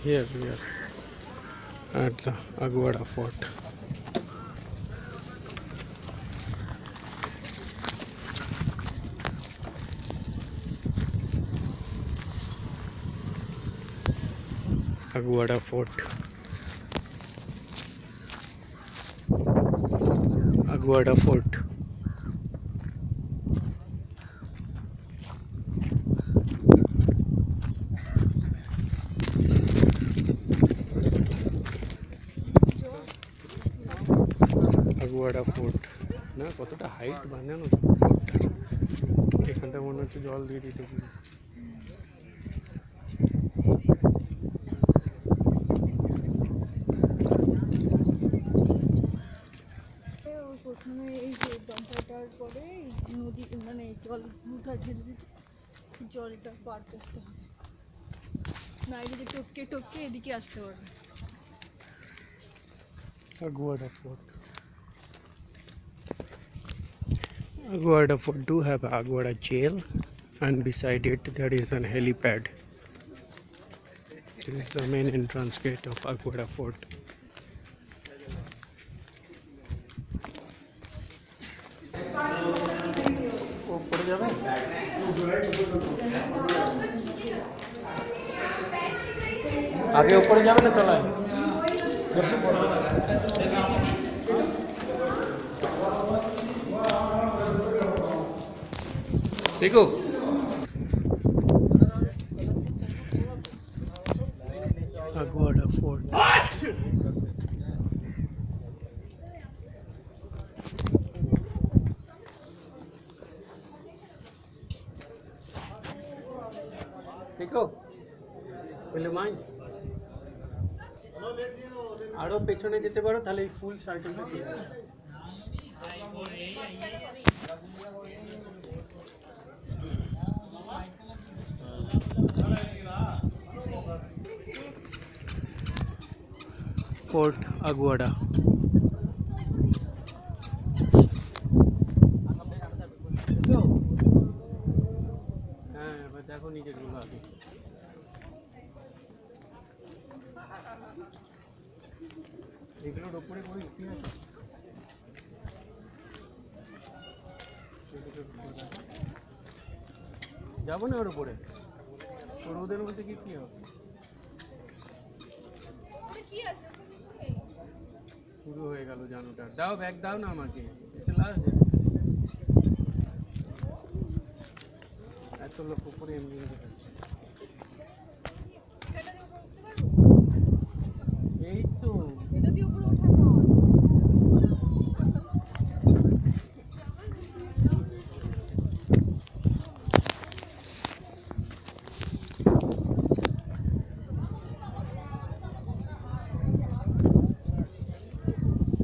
Here we are at the Aguada Fort. Aguada Fort. Aguada Fort. Aguada Fort. না কতটা height বানানো ফোর্টটার, এখানটা মনে হচ্ছে জল দিয়ে দিতে পারি। প্রথমে এই যে দমটাটার পরে নদী মানে জল মুঠা ঢেলে দিতে জলটা পার করতে হবে, না এদিকে টপকে টপকে এদিকে আসতে পারবে। Aguada Fort. Aguada Fort do have Aguada jail, and beside it there is an helipad. This is the main entrance gate of Aguada Fort. आगे ऊपर जाओ ना तला देखो Aguada Fort. देखो will you mind? আরো পেছনে যেতে পারো তাহলে এই ফুল সার্কেলটা ঠিক আছে। ফোর্ট আগুয়াডা। হ্যাঁ এবার দেখো নিজের গুলো আগে। এগুলোর ওপরে কোনো ইতিহাস আছে? যাবো না ওর উপরে, ওর ওদের মধ্যে কি হবে? শুরু হয়ে গেল জানোটা, দাও ব্যাগ দাও না আমাকে, লাস্ট এত লোক উপরে এমনি